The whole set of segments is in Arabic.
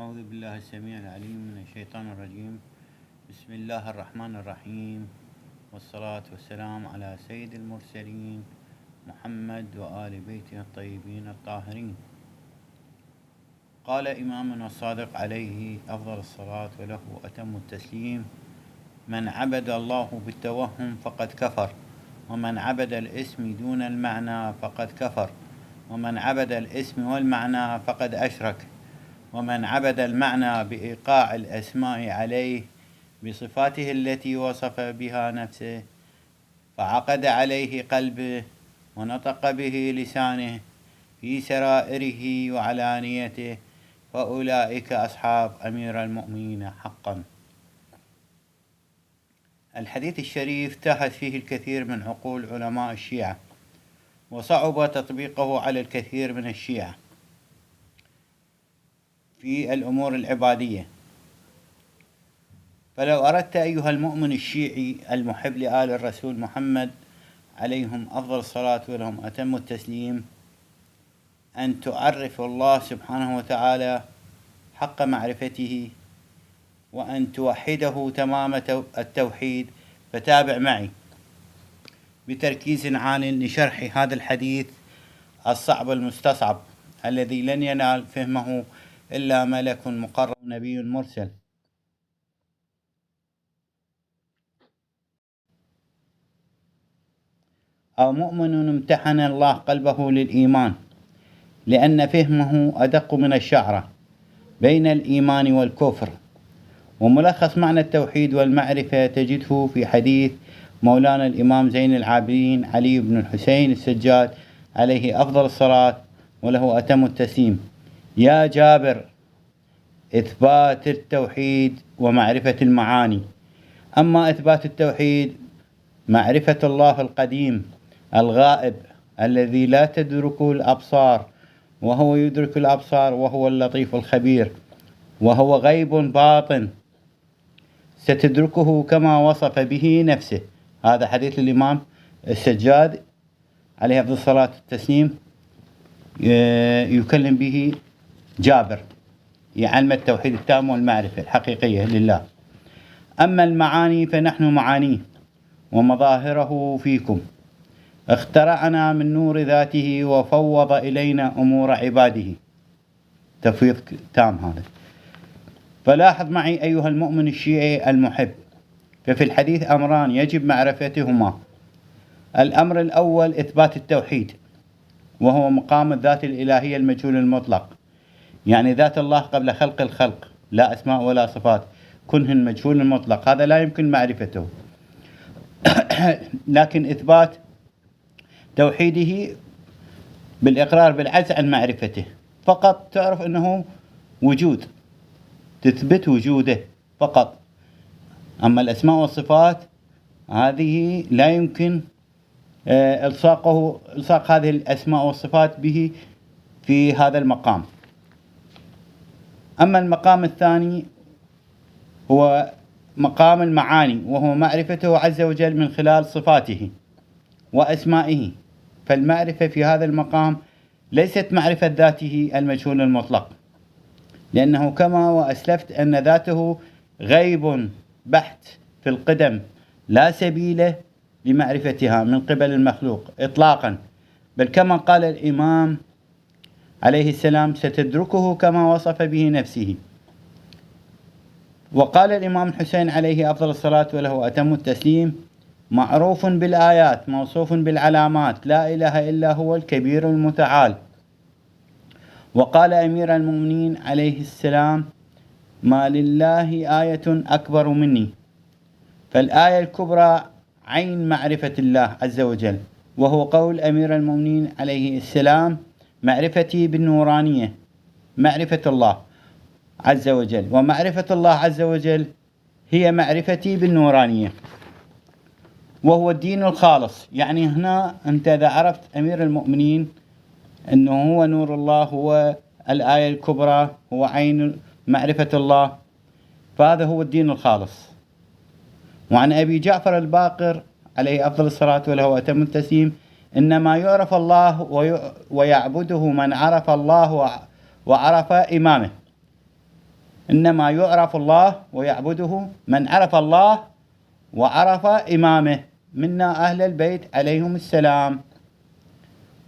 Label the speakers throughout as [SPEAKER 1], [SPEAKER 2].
[SPEAKER 1] أعوذ بالله السميع العليم من الشيطان الرجيم. بسم الله الرحمن الرحيم، والصلاة والسلام على سيد المرسلين محمد وآل بيته الطيبين الطاهرين. قال إمامنا الصادق عليه أفضل الصلاة وله أتم التسليم: من عبد الله بالتوهم فقد كفر، ومن عبد الاسم دون المعنى فقد كفر، ومن عبد الاسم والمعنى فقد أشرك، ومن عبد المعنى بإيقاع الأسماء عليه بصفاته التي وصف بها نفسه فعقد عليه قلبه ونطق به لسانه في سرائره وعلانيته، فأولئك أصحاب أمير المؤمنين حقا. الحديث الشريف تاهت فيه الكثير من عقول علماء الشيعة، وصعب تطبيقه على الكثير من الشيعة في الأمور العبادية. فلو أردت أيها المؤمن الشيعي المحب لآل الرسول محمد عليهم أفضل الصلاة ولهم أتم التسليم أن تعرف الله سبحانه وتعالى حق معرفته، وأن توحده تمام التوحيد، فتابع معي بتركيز عال لشرح هذا الحديث الصعب المستصعب الذي لن ينال فهمه إلا ملك مقرب نبي مرسل. أو مؤمن امتحن الله قلبه للإيمان، لأن فهمه أدق من الشعرة بين الإيمان والكفر. وملخص معنى التوحيد والمعرفة تجده في حديث مولانا الإمام زين العابدين علي بن الحسين السجاد عليه أفضل الصلاة وله أتم التسليم: يا جابر، إثبات التوحيد ومعرفة المعاني. أما إثبات التوحيد معرفة الله القديم الغائب الذي لا تدركه الأبصار وهو يدرك الأبصار وهو اللطيف الخبير، وهو غيب باطن ستدركه كما وصف به نفسه. هذا حديث الإمام السجاد عليه أفضل الصلاة والتسليم يكلم به جابر، يعلم التوحيد التام والمعرفة الحقيقية لله. أما المعاني فنحن معانيه ومظاهره فيكم، اخترعنا من نور ذاته وفوض إلينا أمور عباده، تفويض تام هذا. فلاحظ معي أيها المؤمن الشيعي المحب، ففي الحديث أمران يجب معرفتهما. الأمر الأول إثبات التوحيد، وهو مقام الذات الإلهية المجهول المطلق، يعني ذات الله قبل خلق الخلق، لا أسماء ولا صفات، كنه المجهول المطلق، هذا لا يمكن معرفته. لكن إثبات توحيده بالإقرار بالعجز عن معرفته، فقط تعرف أنه وجود، تثبت وجوده فقط. أما الأسماء والصفات هذه لا يمكن إلصاق هذه الأسماء والصفات به في هذا المقام. أما المقام الثاني هو مقام المعاني، وهو معرفته عز وجل من خلال صفاته وأسمائه. فالمعرفة في هذا المقام ليست معرفة ذاته المجهول المطلق، لأنه كما وأسلفت أن ذاته غيب بحت في القدم، لا سبيل لمعرفتها من قبل المخلوق إطلاقا، بل كما قال الإمام عليه السلام: ستدركه كما وصف به نفسه. وقال الإمام الحسين عليه أفضل الصلاة وله أتم التسليم: معروف بالآيات موصوف بالعلامات، لا إله إلا هو الكبير المتعال. وقال أمير المؤمنين عليه السلام: ما لله آية أكبر مني. فالآية الكبرى عين معرفة الله عز وجل، وهو قول أمير المؤمنين عليه السلام: معرفتي بالنورانية، معرفة الله عز وجل، ومعرفة الله عز وجل هي معرفتي بالنورانية، وهو الدين الخالص. يعني هنا أنت إذا عرفت أمير المؤمنين أنه هو نور الله، هو الآية الكبرى، هو عين معرفة الله، فهذا هو الدين الخالص. وعن أبي جعفر الباقر عليه أفضل الصلاة وله أتم التسليم: إنما يعرف الله ويعبده من عرف الله وعرف إمامه. إنما يعرف الله ويعبده من عرف الله وعرف إمامه منا أهل البيت عليهم السلام،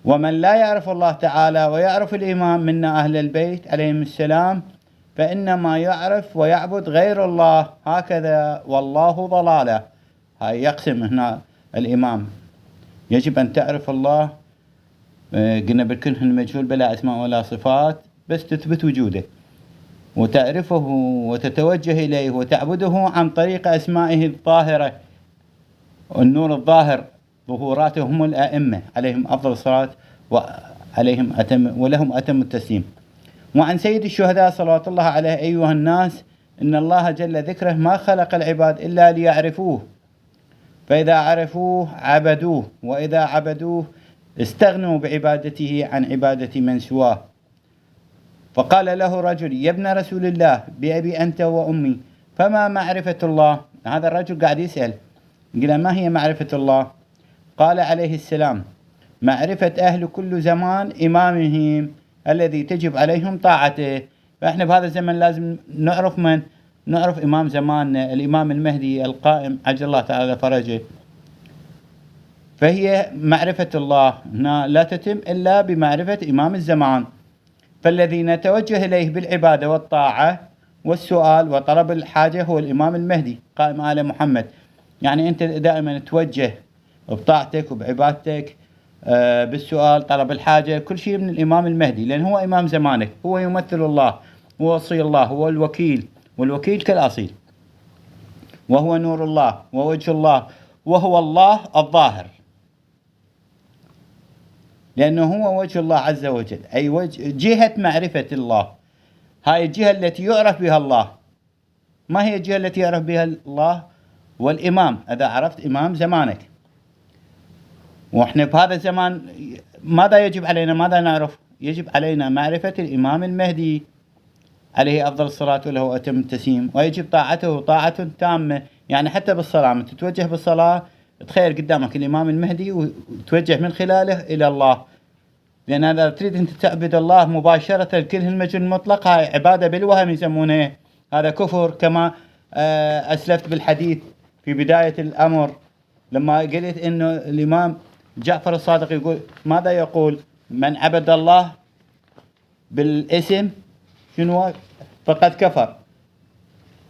[SPEAKER 1] ومن لا يعرف الله تعالى ويعرف الإمام منا أهل البيت عليهم السلام فإنما يعرف ويعبد غير الله، هكذا والله ضلاله. هاي يقسم هنا الإمام، يجب أن تعرف الله، قلنا بالكنه المجهول بلا أسماء ولا صفات، بس تثبت وجوده وتعرفه وتتوجه إليه وتعبده عن طريق أسمائه الظاهرة، النور الظاهر، ظهوراته هم الأئمة عليهم أفضل الصلاة ولهم أتم التسليم. وعن سيد الشهداء صلوات الله عليه: أيها الناس، إن الله جل ذكره ما خلق العباد إلا ليعرفوه، فإذا عرفوه عبدوه، وإذا عبدوه استغنوا بعبادته عن عبادة من سواه. فقال له رجل: يا ابن رسول الله، بأبي أنت وأمي، فما معرفة الله؟ هذا الرجل قاعد يسأل، قال: ما هي معرفة الله؟ قال عليه السلام: معرفة أهل كل زمان إمامهم الذي تجب عليهم طاعته. فإحنا بهذا الزمن لازم نعرف من؟ نعرف إمام زماننا، الإمام المهدي القائم عجل الله تعالى فرجه. فهي معرفة الله هنا لا تتم إلا بمعرفة إمام الزمان، فالذي نتوجه إليه بالعبادة والطاعة والسؤال وطلب الحاجة هو الإمام المهدي قائم آل محمد. يعني أنت دائما توجه بطاعتك وبعبادتك، بالسؤال، طلب الحاجة، كل شيء من الإمام المهدي، لأن هو إمام زمانك، هو يمثل الله، هو وصي الله، هو الوكيل، والوكيل كالأصيل، وهو نور الله ووجه الله، وهو الله الظاهر، لأنه هو وجه الله عز وجل، أي جهة معرفة الله. هاي الجهة التي يعرف بها الله. ما هي الجهة التي يعرف بها الله؟ والإمام، إذا عرفت إمام زمانك. وإحنا بهذا الزمان ماذا يجب علينا؟ ماذا نعرف؟ يجب علينا معرفة الإمام المهدي عليه أفضل الصلاة وله أتم التسليم، ويجب طاعته طاعة تامة. يعني حتى بالصلاة، من تتوجه بالصلاة تخيل قدامك الإمام المهدي وتوجه من خلاله إلى الله، لأن هذا تريد أن تعبد الله مباشرة الكره المجهول المطلق، هاي عبادة بالوهم يسمونه، هذا كفر، كما أسلفت بالحديث في بداية الأمر لما قلت إنه الإمام جعفر الصادق يقول ماذا يقول؟ من عبد الله بالاسم شنو فقد كفر،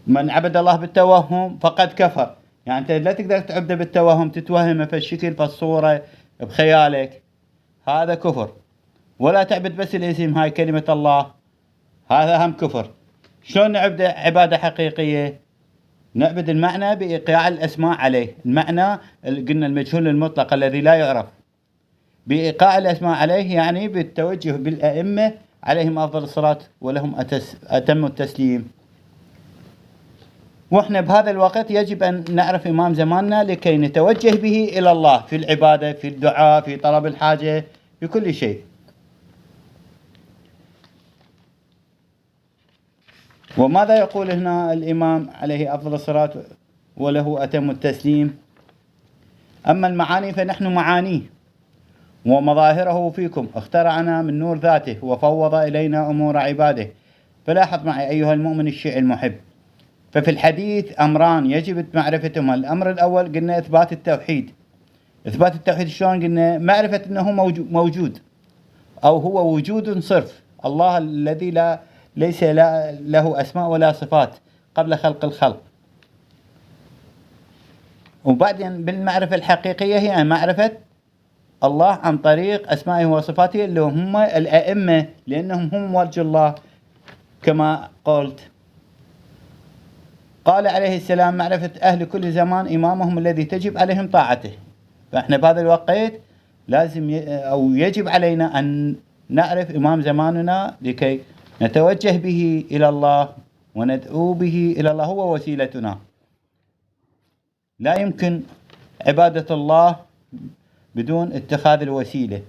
[SPEAKER 1] من عبد الله بالتوهم فقد كفر. يعني أنت لا تقدر تعبده بالتوهم، تتوهمه في الشكل، في الصورة، بخيالك، هذا كفر. ولا تعبد بس الاسم، هاي كلمة الله، هذا هم كفر. شلون نعبد عبادة حقيقية؟ نعبد المعنى بإيقاع الأسماء عليه، المعنى قلنا المجهول المطلق الذي لا يعرف، بإيقاع الأسماء عليه، يعني بالتوجه بالأئمة عليهم أفضل الصلاة ولهم أتم التسليم. وإحنا بهذا الوقت يجب أن نعرف إمام زماننا لكي نتوجه به إلى الله في العبادة، في الدعاء، في طلب الحاجة، في كل شيء. وماذا يقول هنا الإمام عليه أفضل الصلاة وله أتم التسليم؟ أما المعاني فنحن معانيه، ومظاهره فيكم اخترعنا من نور ذاته وفوض إلينا أمور عباده. فلاحظ معي أيها المؤمن الشيعي المحب، ففي الحديث أمران يجب معرفتهما. الأمر الأول قلنا إثبات التوحيد. إثبات التوحيد شلون؟ قلنا معرفة أنه موجود، أو هو وجود صرف، الله الذي ليس له أسماء ولا صفات قبل خلق الخلق. وبعدين بالمعرفة الحقيقية هي معرفة الله عن طريق أسمائه وصفاته اللي هم الأئمة، لأنهم هم وجه الله كما قلت. قال عليه السلام: معرفة أهل كل زمان إمامهم الذي تجب عليهم طاعته. فإحنا بهذا الوقت لازم أو يجب علينا أن نعرف إمام زماننا لكي نتوجه به إلى الله وندعو به إلى الله، هو وسيلتنا. لا يمكن عبادة الله بدون اتخاذ الوسيلة.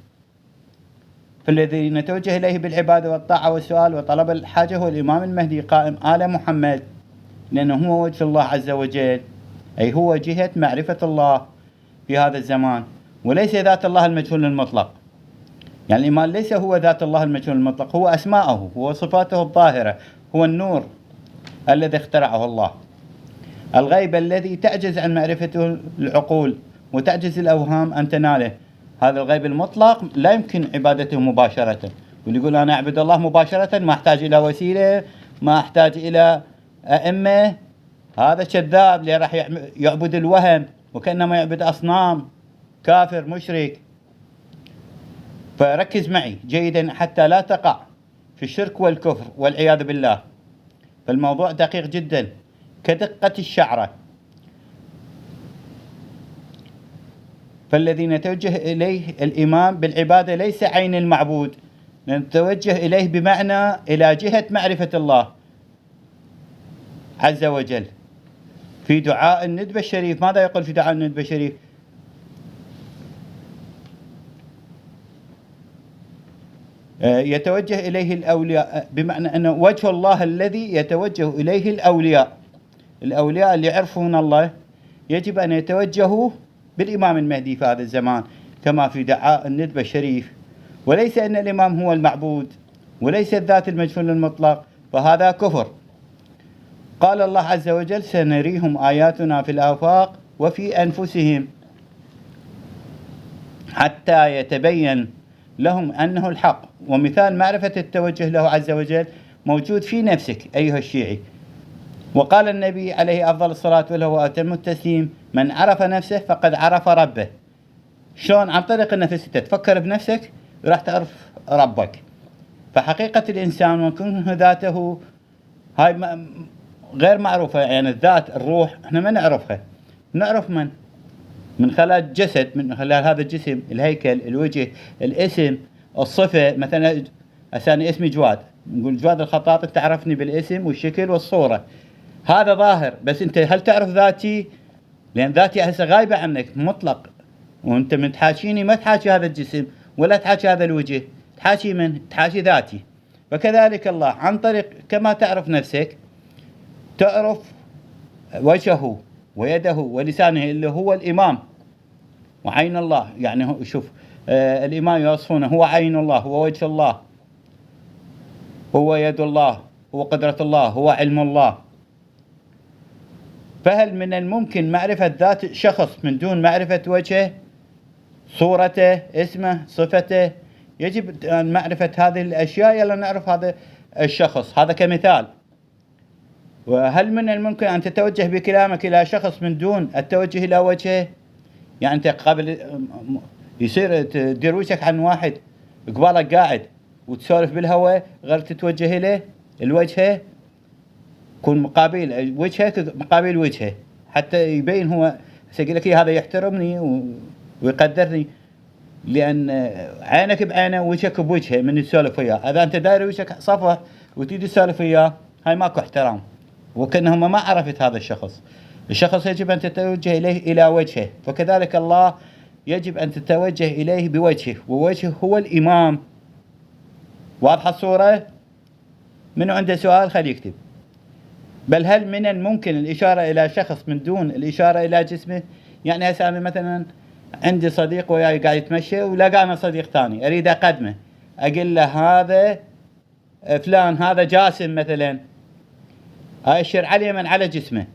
[SPEAKER 1] فالذي نتوجه إليه بالعبادة والطاعة والسؤال وطلب الحاجة هو الإمام المهدي قائم آل محمد، لأنه هو وجه الله عز وجل، أي هو جهة معرفة الله في هذا الزمان، وليس ذات الله المجهول المطلق. يعني الإيمان ليس هو ذات الله المجهول المطلق، هو أسماءه، هو صفاته الظاهرة، هو النور الذي اخترعه الله، الغيب الذي تعجز عن معرفته العقول وتعجز الأوهام أن تناله. هذا الغيب المطلق لا يمكن عبادته مباشرة. واللي يقول أنا أعبد الله مباشرة ما أحتاج إلى وسيلة، ما أحتاج إلى أئمة، هذا كذاب، اللي راح يعبد الوهم وكأنما يعبد أصنام، كافر مشرك. فركز معي جيدا حتى لا تقع في الشرك والكفر والعياذ بالله. فالموضوع دقيق جدا كدقة الشعرة. فالذي نتوجه إليه الإمام بالعبادة ليس عين المعبود، نتوجه إليه بمعنى إلى جهة معرفة الله عز وجل. في دعاء الندبة الشريف ماذا يقول في دعاء الندبة الشريف؟ يتوجه إليه الأولياء، بمعنى أن وجه الله الذي يتوجه إليه الأولياء. الأولياء اللي يعرفون الله يجب أن يتوجهوا بالإمام المهدي في هذا الزمان كما في دعاء الندبة الشريف، وليس أن الإمام هو المعبود وليس الذات المجهول المطلق، فهذا كفر. قال الله عز وجل سنريهم آياتنا في الآفاق وفي أنفسهم حتى يتبين لهم أنه الحق. ومثال معرفة التوجه له عز وجل موجود في نفسك أيها الشيعي. وقال النبي عليه أفضل الصلاة وأتم التسليم من عرف نفسه فقد عرف ربه. شلون؟ عن طريق النفس. تفكر بنفسك راح تعرف ربك. فحقيقة الإنسان وكنه ذاته هاي غير معروفة، يعني الذات الروح احنا ما نعرفها. نعرف من خلال الجسد، من خلال هذا الجسم، الهيكل، الوجه، الاسم، الصفة. مثلا أنا اسمي جواد، نقول جواد الخطاط، انت تعرفني بالاسم والشكل والصورة، هذا ظاهر. بس انت هل تعرف ذاتي؟ لأن ذاتي هسه غايبة عنك مطلق، وانت من تحاشيني ما تحاشي هذا الجسم ولا تحاشي هذا الوجه، تحاشي من؟ تحاشي ذاتي. فكذلك الله عن طريق كما تعرف نفسك تعرف وجهه ويده ولسانه اللي هو الإمام وعين الله. يعني شوف الإمام يوصفونه هو عين الله، هو وجه الله، هو يد الله، هو قدرة الله، هو علم الله. فهل من الممكن معرفة ذات شخص من دون معرفة وجهه، صورته، اسمه، صفته؟ يجب أن معرفة هذه الأشياء يلا نعرف هذا الشخص، هذا كمثال. وهل من الممكن أن تتوجه بكلامك إلى شخص من دون التوجه إلى وجهه؟ يعني أنت قبل يصير تدير وجهك عن واحد قبالك قاعد وتسولف بالهواء غير تتوجه إليه الوجهه، كون مقابل وجهك مقابل وجهه حتى يبين هو سيقول لك هذا يحترمني ويقدرني، لأن عينك بعينه وجهك بوجهه من تسولف وياه. إذا أنت داير وجهك صفه وتيجي تسولف وياه هاي ماكو احترام، وكأنهم ما عرفت هذا الشخص. الشخص يجب أن تتوجه إليه إلى وجهه، فكذلك الله يجب أن تتوجه إليه بوجهه، ووجهه هو الإمام. واضحة الصورة؟ منو عنده سؤال خليه يكتب. بل هل من الممكن الإشارة إلى شخص من دون الإشارة إلى جسمه؟ يعني هسه مثلا عندي صديق وياي قاعد يتمشى ولقانا صديق ثاني أريد أقدمه، أقول له هذا فلان، هذا جاسم مثلا، أشير عليه من على جسمه.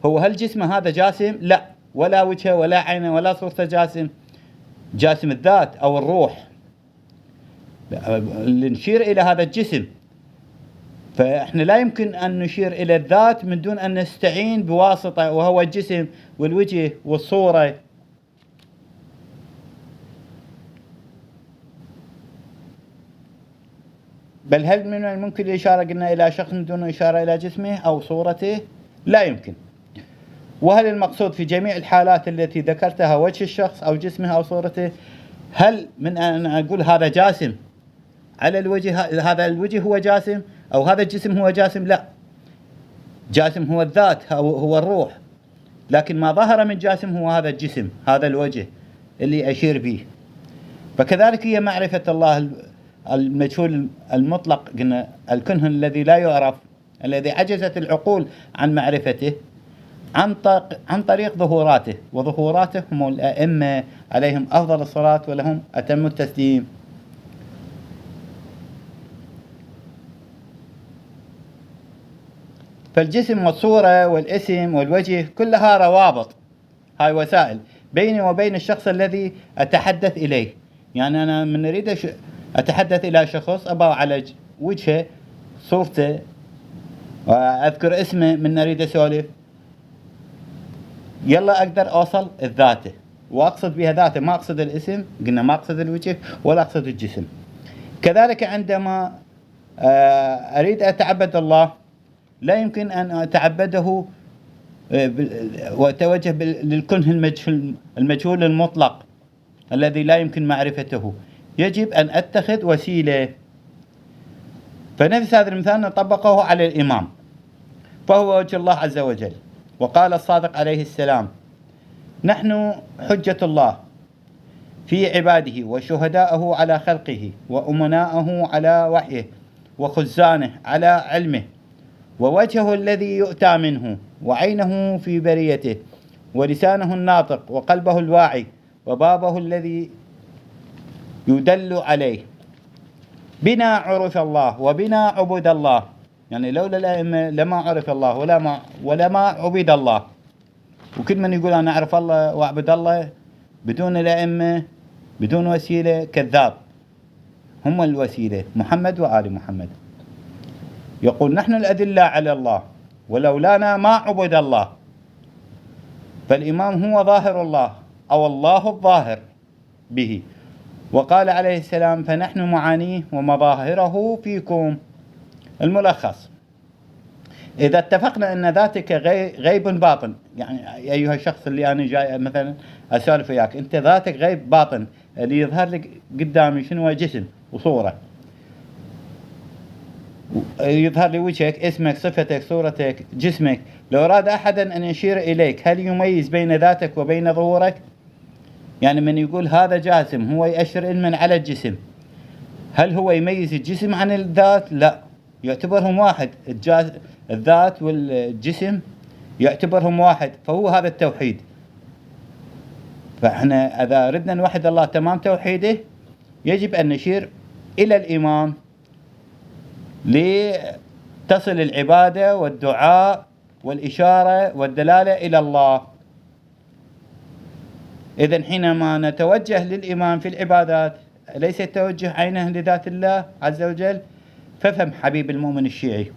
[SPEAKER 1] هو هل جسمه هذا جاسم؟ لا، ولا وجهه ولا عينه ولا صورته جاسم. جاسم الذات أو الروح اللي نشير إلى هذا الجسم. فإحنا لا يمكن أن نشير إلى الذات من دون أن نستعين بواسطة وهو الجسم والوجه والصورة. بل هل من الممكن الإشارة قلنا إلى شخص من دون إشارة إلى جسمه أو صورته؟ لا يمكن. وهل المقصود في جميع الحالات التي ذكرتها وجه الشخص أو جسمه أو صورته؟ هل من أن أقول هذا جاسم على الوجه، هذا الوجه هو جاسم أو هذا الجسم هو جاسم؟ لا، جاسم هو الذات، هو الروح، لكن ما ظهر من جاسم هو هذا الجسم، هذا الوجه اللي أشير به. فكذلك هي معرفة الله المجهول المطلق، قلنا الكنه الذي لا يعرف، الذي عجزت العقول عن معرفته عن طريق ظهوراته، وظهوراته هم الأئمة عليهم أفضل الصلاة ولهم أتم التسليم. فالجسم والصورة والاسم والوجه كلها روابط، هاي وسائل بيني وبين الشخص الذي أتحدث إليه. يعني أنا من أريد أتحدث إلى شخص أبغى على وجهه صورته وأذكر اسمه من أريد أسولف، يلا أقدر أوصل الذاته وأقصد بها ذاته، ما أقصد الاسم، قلنا ما أقصد الوجه ولا أقصد الجسم. كذلك عندما أريد أتعبد الله لا يمكن أن أتعبده وأتوجه للكنه المجهول المطلق الذي لا يمكن معرفته، يجب أن أتخذ وسيلة. فنفس هذا المثال نطبقه على الإمام، فهو وجه الله عز وجل. وقال الصادق عليه السلام: نحن حجة الله في عباده وشهداءه على خلقه وأمناءه على وحيه وخزانه على علمه، ووجهه الذي يؤتى منه وعينه في بريته ولسانه الناطق وقلبه الواعي وبابه الذي يدل عليه. بنا عرف الله وبنا عبد الله، يعني لولا الأئمة لما عرف الله ولا ما عبد الله. وكل من يقول أنا أعرف الله وأعبد الله بدون الأئمة بدون وسيلة كذاب، هم الوسيلة، محمد وآل محمد. يقول: نحن الأدلة على الله ولولانا ما عبد الله. فالإمام هو ظاهر الله أو الله الظاهر به. وقال عليه السلام: فنحن معانيه ومظاهره فيكم. الملخص: إذا اتفقنا أن ذاتك غيب باطن، يعني أيها الشخص اللي أنا جاي مثلا أسولف وياك، أنت ذاتك غيب باطن، اللي يظهر لك قدامي شنو؟ جسم وصورة، يظهر لي وجهك، اسمك، صفتك، صورتك، جسمك. لو أراد أحدا أن يشير إليك، هل يميز بين ذاتك وبين ظهورك؟ يعني من يقول هذا جاسم هو يأشر علما على الجسم، هل هو يميز الجسم عن الذات؟ لا، يعتبرهم واحد، الذات والجسم يعتبرهم واحد، فهو هذا التوحيد. فإحنا إذا ردنا نوحد الله تمام توحيده يجب أن نشير إلى الإمام لتصل العبادة والدعاء والإشارة والدلالة إلى الله. إذن حينما نتوجه للإمام في العبادات ليس التوجه عينه لذات الله عز وجل، فافهم حبيب المؤمن الشيعي،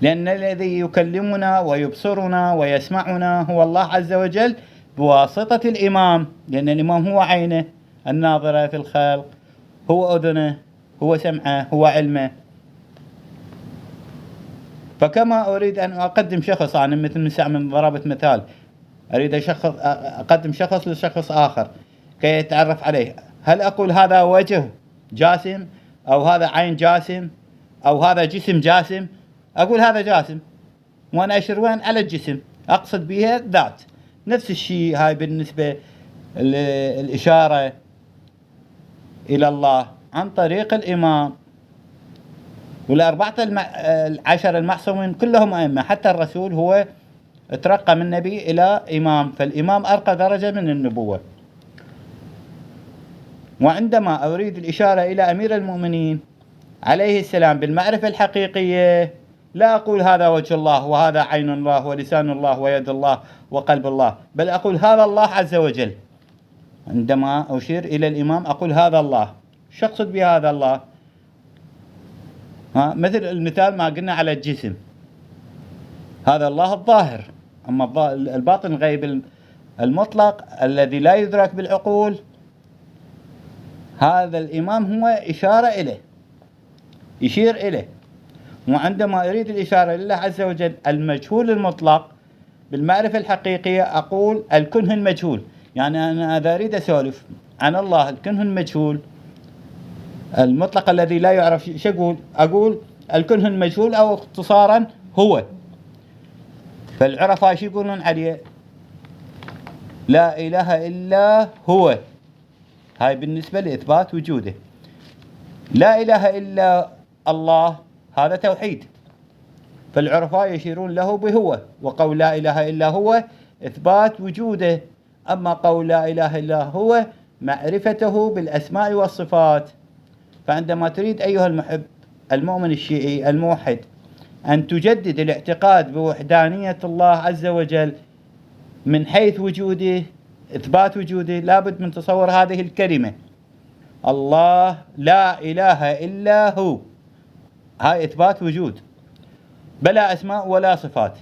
[SPEAKER 1] لأن الذي يكلمنا ويبصرنا ويسمعنا هو الله عز وجل بواسطة الإمام، لأن الإمام هو عينه الناظرة في الخلق، هو أذنه، هو سمعه، هو علمه. فكما أريد أن أقدم شخص، أنا مثل من ساعة من ضربت مثال، أريد أقدم شخص لشخص آخر كي يتعرف عليه، هل أقول هذا وجه جاسم أو هذا عين جاسم أو هذا جسم جاسم؟ أقول هذا جاسم وأنا أشير وين؟ على الجسم، أقصد بها ذات. نفس الشيء هاي بالنسبة الإشارة إلى الله عن طريق الإمام. وال14 المعصومين كلهم أئمة، حتى الرسول هو ترقى من نبي إلى إمام، فالإمام أرقى درجة من النبوة. وعندما أريد الإشارة إلى أمير المؤمنين عليه السلام بالمعرفة الحقيقية لا أقول هذا وجه الله وهذا عين الله ولسان الله ويد الله وقلب الله، بل أقول هذا الله عز وجل. عندما أشير إلى الإمام أقول هذا الله. شو أقصد بهذا الله؟ مثل المثال ما قلنا على الجسم، هذا الله الظاهر، أما الباطن الغيب المطلق الذي لا يدرك بالعقول، هذا الإمام هو إشارة إليه، يشير إليه. وعندما أريد الإشارة لله عز وجل المجهول المطلق بالمعرفة الحقيقية أقول الكنه المجهول. يعني أنا إذا أريد أسولف عن الله الكنه المجهول المطلق الذي لا يعرف، شو أقول الكنه المجهول، أو اختصارا هو. فالعرفاء شو يقولون عليه؟ لا إله إلا هو. هاي بالنسبة لإثبات وجوده. لا إله إلا الله هذا توحيد، فالعرفاء يشيرون له بهو، وقول لا إله إلا هو إثبات وجوده. أما قول لا إله إلا هو معرفته بالأسماء والصفات. فعندما تريد أيها المحب المؤمن الشيعي الموحد أن تجدد الاعتقاد بوحدانية الله عز وجل من حيث وجوده، إثبات وجوده، لابد من تصور هذه الكلمة: الله لا إله إلا هو. هاي إثبات وجود، بلا أسماء ولا صفات.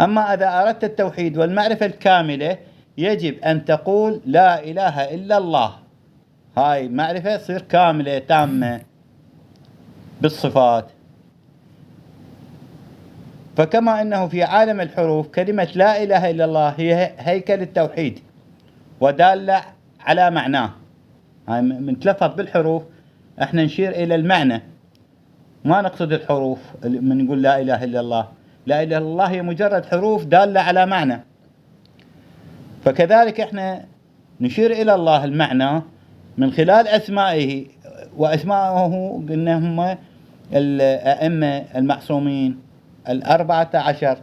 [SPEAKER 1] أما إذا أردت التوحيد والمعرفة الكاملة يجب أن تقول لا إله إلا الله. هاي معرفة تصير كاملة تامة بالصفات. فكما أنه في عالم الحروف كلمة لا إله إلا الله هي هيكل التوحيد ودالة على معناه. هاي منتلفظ بالحروف احنا نشير إلى المعنى، ما نقصد الحروف من نقول لا إله إلا الله. لا إله إلا الله هي مجرد حروف دالة على معنى. فكذلك احنا نشير إلى الله المعنى من خلال أسمائه، وأسمائه قلنا هم الأئمة المعصومين 14: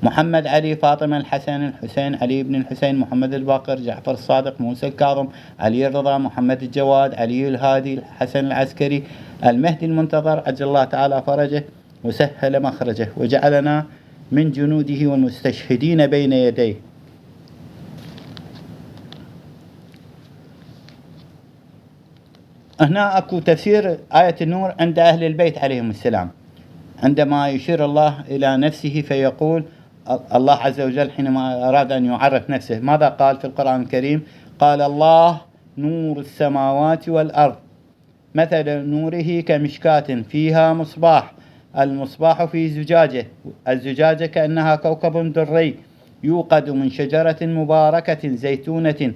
[SPEAKER 1] محمد، علي، فاطمة، الحسن، الحسين، علي بن الحسين، محمد الباقر، جعفر الصادق، موسى الكاظم، علي الرضا، محمد الجواد، علي الهادي، الحسن العسكري، المهدي المنتظر عجل الله تعالى فرجه وسهل مخرجه وجعلنا من جنوده والمستشهدين بين يديه. هنا أكو تفسير آية النور عند أهل البيت عليهم السلام، عندما يشير الله إلى نفسه فيقول الله عز وجل حينما أراد أن يعرف نفسه ماذا قال في القرآن الكريم؟ قال الله نور السماوات والأرض، مثل نوره كمشكاة فيها مصباح، المصباح في زجاجة، الزجاجة كأنها كوكب دري يوقد من شجرة مباركة زيتونة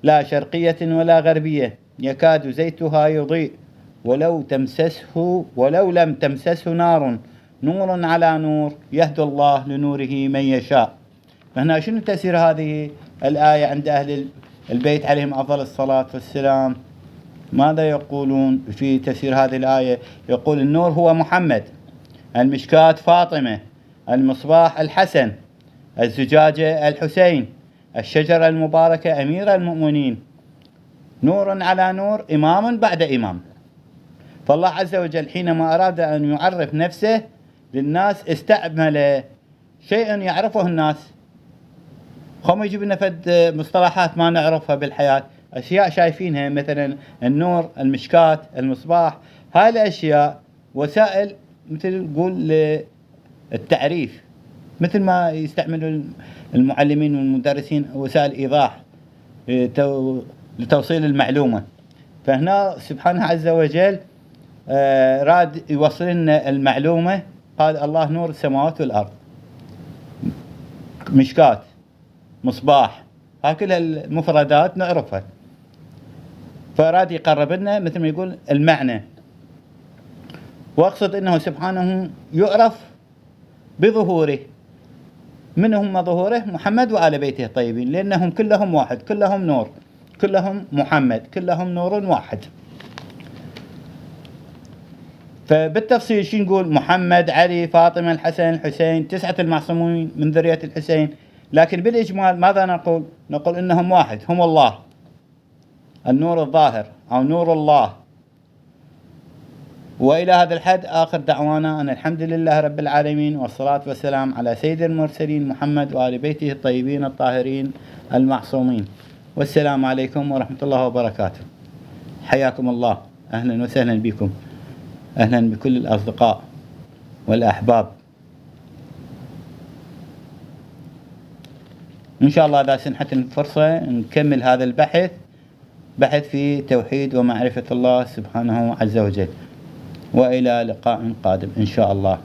[SPEAKER 1] لا شرقية ولا غربية يكاد زيتها يضيء ولو لم تمسسه نار، نور على نور يهدي الله لنوره من يشاء. فهنا شنو تفسير هذه الآية عند أهل البيت عليهم أفضل الصلاة والسلام؟ ماذا يقولون في تفسير هذه الآية؟ يقول النور هو محمد، المشكاة فاطمة، المصباح الحسن، الزجاجة الحسين، الشجرة المباركة أمير المؤمنين، نور على نور، إمام بعد إمام. فالله عز وجل حينما أراد أن يعرف نفسه للناس استعمل شيء يعرفه الناس. هم يجيب لنا فد مصطلحات ما نعرفها بالحياة، أشياء شايفينها مثلا النور، المشكاة، المصباح، هاي الأشياء وسائل مثل نقول للتعريف، مثل ما يستعملوا المعلمين والمدرسين وسائل إيضاح لتوصيل المعلومة. فهنا سبحانه عز وجل راد يوصل لنا المعلومة. قال الله نور السماوات والأرض، مشكاة، مصباح، هاي كلها المفردات نعرفها. فراد يقرب لنا مثل ما يقول المعنى. واقصد انه سبحانه يعرف بظهوره. من هم ظهوره؟ محمد وآل بيته الطيبين، لأنهم كلهم واحد، كلهم نور، كلهم محمد، كلهم نور واحد. فبالتفصيل شو نقول؟ محمد، علي، فاطمة، الحسن، الحسين، 9 المعصومين من ذرية الحسين. لكن بالإجمال ماذا نقول؟ نقول إنهم واحد، هم الله، النور الظاهر أو نور الله. وإلى هذا الحد آخر دعوانا أن الحمد لله رب العالمين، والصلاة والسلام على سيد المرسلين محمد وآل بيته الطيبين الطاهرين المعصومين. والسلام عليكم ورحمة الله وبركاته. حياكم الله، أهلا وسهلا بكم، أهلا بكل الأصدقاء والأحباب. إن شاء الله إذا سنحت الفرصة نكمل هذا البحث، بحث في توحيد ومعرفة الله سبحانه عز وجل. وإلى لقاء قادم إن شاء الله.